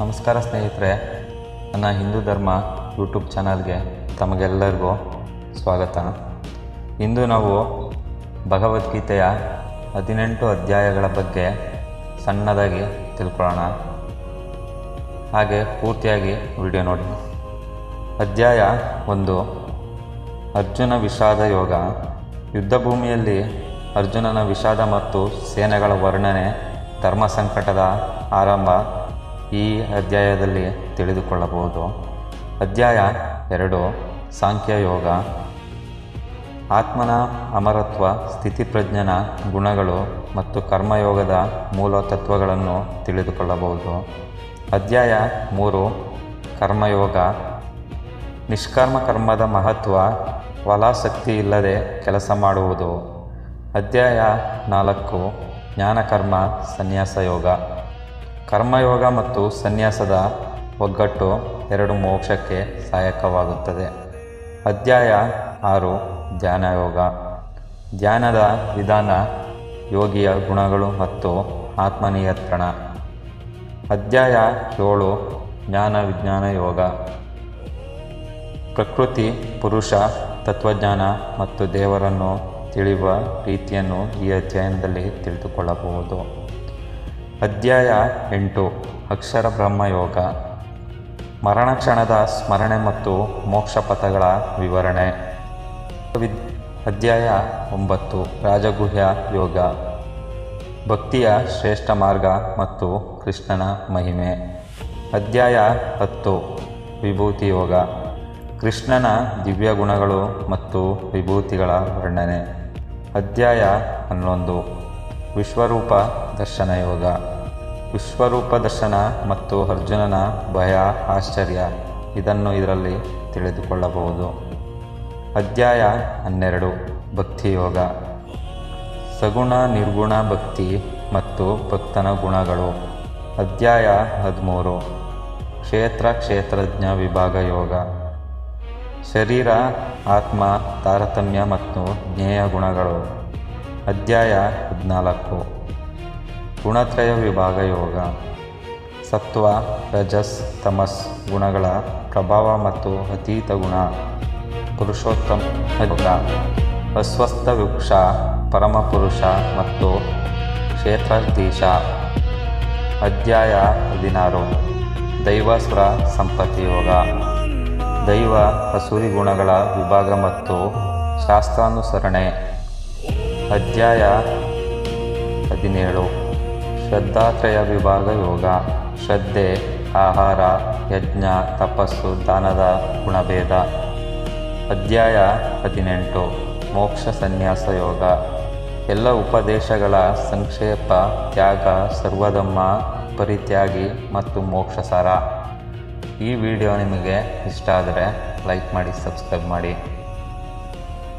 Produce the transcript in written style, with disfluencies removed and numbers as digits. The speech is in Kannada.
ನಮಸ್ಕಾರ ಸ್ನೇಹಿತರೆ, ನನ್ನ ಹಿಂದೂ ಧರ್ಮ ಯೂಟ್ಯೂಬ್ ಚಾನಲ್ಗೆ ತಮಗೆಲ್ಲರಿಗೂ ಸ್ವಾಗತ. ಇಂದು ನಾವು ಭಗವದ್ಗೀತೆಯ 18 ಅಧ್ಯಾಯಗಳ ಬಗ್ಗೆ ಸಣ್ಣದಾಗಿ ತಿಳ್ಕೊಳ್ಳೋಣ. ಹಾಗೆ ಪೂರ್ತಿಯಾಗಿ ವಿಡಿಯೋ ನೋಡಿ. ಅಧ್ಯಾಯ 1. ಅರ್ಜುನ ವಿಷಾದ ಯೋಗ. ಯುದ್ಧಭೂಮಿಯಲ್ಲಿ ಅರ್ಜುನನ ವಿಷಾದ ಮತ್ತು ಸೇನೆಗಳ ವರ್ಣನೆ, ಧರ್ಮ ಸಂಕಟದ ಆರಂಭ ಈ ಅಧ್ಯಾಯದಲ್ಲಿ ತಿಳಿದುಕೊಳ್ಳಬಹುದು. ಅಧ್ಯಾಯ 2. ಸಾಂಖ್ಯಯೋಗ. ಆತ್ಮನ ಅಮರತ್ವ, ಸ್ಥಿತಿಪ್ರಜ್ಞನ ಗುಣಗಳು ಮತ್ತು ಕರ್ಮಯೋಗದ ಮೂಲ ತತ್ವಗಳನ್ನು ತಿಳಿದುಕೊಳ್ಳಬಹುದು. ಅಧ್ಯಾಯ 3. ಕರ್ಮಯೋಗ. ನಿಷ್ಕರ್ಮ ಕರ್ಮದ ಮಹತ್ವ, ಫಲಾಸಕ್ತಿ ಇಲ್ಲದೆ ಕೆಲಸ ಮಾಡುವುದು. ಅಧ್ಯಾಯ 4. ಜ್ಞಾನಕರ್ಮ ಸನ್ಯಾಸ ಯೋಗ. ಕರ್ಮಯೋಗ ಮತ್ತು ಸನ್ಯಾಸದ ಒಗ್ಗಟ್ಟು ಎರಡು ಮೋಕ್ಷಕ್ಕೆ ಸಹಾಯಕವಾಗುತ್ತದೆ. ಅಧ್ಯಾಯ 6. ಧ್ಯಾನಯೋಗ. ಧ್ಯಾನದ ವಿಧಾನ, ಯೋಗಿಯ ಗುಣಗಳು ಮತ್ತು ಆತ್ಮನಿಯಂತ್ರಣ. ಅಧ್ಯಾಯ 7. ಜ್ಞಾನ ವಿಜ್ಞಾನ ಯೋಗ. ಪ್ರಕೃತಿ, ಪುರುಷ, ತತ್ವಜ್ಞಾನ ಮತ್ತು ದೇವರನ್ನು ತಿಳಿಯುವ ರೀತಿಯನ್ನು ಈ ಅಧ್ಯಯನದಲ್ಲಿ ತಿಳಿದುಕೊಳ್ಳಬಹುದು. ಅಧ್ಯಾಯ 8. ಅಕ್ಷರ ಬ್ರಹ್ಮಯೋಗ. ಮರಣಕ್ಷಣದ ಸ್ಮರಣೆ ಮತ್ತು ಮೋಕ್ಷ ಪಥಗಳ ವಿವರಣೆ. ಅಧ್ಯಾಯ 9. ರಾಜಗುಹ್ಯ ಯೋಗ. ಭಕ್ತಿಯ ಶ್ರೇಷ್ಠ ಮಾರ್ಗ ಮತ್ತು ಕೃಷ್ಣನ ಮಹಿಮೆ. ಅಧ್ಯಾಯ 10. ವಿಭೂತಿ ಯೋಗ. ಕೃಷ್ಣನ ದಿವ್ಯ ಗುಣಗಳು ಮತ್ತು ವಿಭೂತಿಗಳ ವರ್ಣನೆ. ಅಧ್ಯಾಯ 11. ವಿಶ್ವರೂಪ ದರ್ಶನ ಯೋಗ. ವಿಶ್ವರೂಪ ದರ್ಶನ ಮತ್ತು ಅರ್ಜುನನ ಭಯ, ಆಶ್ಚರ್ಯ ಇದನ್ನು ಇದರಲ್ಲಿ ತಿಳಿದುಕೊಳ್ಳಬಹುದು. ಅಧ್ಯಾಯ 12. ಭಕ್ತಿ ಯೋಗ. ಸಗುಣ ನಿರ್ಗುಣ ಭಕ್ತಿ ಮತ್ತು ಭಕ್ತನ ಗುಣಗಳು. ಅಧ್ಯಾಯ 13. ಕ್ಷೇತ್ರಜ್ಞ ವಿಭಾಗ ಯೋಗ. ಶರೀರ, ಆತ್ಮ, ತಾರತಮ್ಯ ಮತ್ತು ಜ್ಞೇಯ ಗುಣಗಳು. ಅಧ್ಯಾಯ 14. ಗುಣತ್ರಯ ವಿಭಾಗ ಯೋಗ. ಸತ್ವ, ರಜಸ್, ತಮಸ್ ಗುಣಗಳ ಪ್ರಭಾವ ಮತ್ತು ಅತೀತ ಗುಣ. ಪುರುಷೋತ್ತಮ ಯೋಗ. ಅಸ್ವಸ್ಥ ವೃಕ್ಷ, ಪರಮಪುರುಷ ಮತ್ತು ಕ್ಷೇತ್ರಾಧೀಶ. ಅಧ್ಯಾಯ 16. ದೈವಾಸುರ ಸಂಪತ್ತಿ ಯೋಗ. ದೈವ ಅಸುರಿ ಗುಣಗಳ ವಿಭಾಗ ಮತ್ತು ಶಾಸ್ತ್ರಾನುಸರಣೆ. ಅಧ್ಯಾಯ 17. ಶ್ರದ್ಧಾತ್ರಯ ವಿಭಾಗ ಯೋಗ. ಶ್ರದ್ಧೆ, ಆಹಾರ, ಯಜ್ಞ, ತಪಸ್ಸು, ದಾನದ ಗುಣಭೇದ. ಅಧ್ಯಾಯ 18. ಮೋಕ್ಷ ಸನ್ಯಾಸ ಯೋಗ. ಎಲ್ಲ ಉಪದೇಶಗಳ ಸಂಕ್ಷೇಪ, ತ್ಯಾಗ, ಸರ್ವಧರ್ಮ ಪರಿತ್ಯಾಗಿ ಮತ್ತು ಮೋಕ್ಷ ಸಾರ. ಈ ವಿಡಿಯೋ ನಿಮಗೆ ಇಷ್ಟ ಆದರೆ ಲೈಕ್ ಮಾಡಿ, ಸಬ್ಸ್ಕ್ರೈಬ್ ಮಾಡಿ.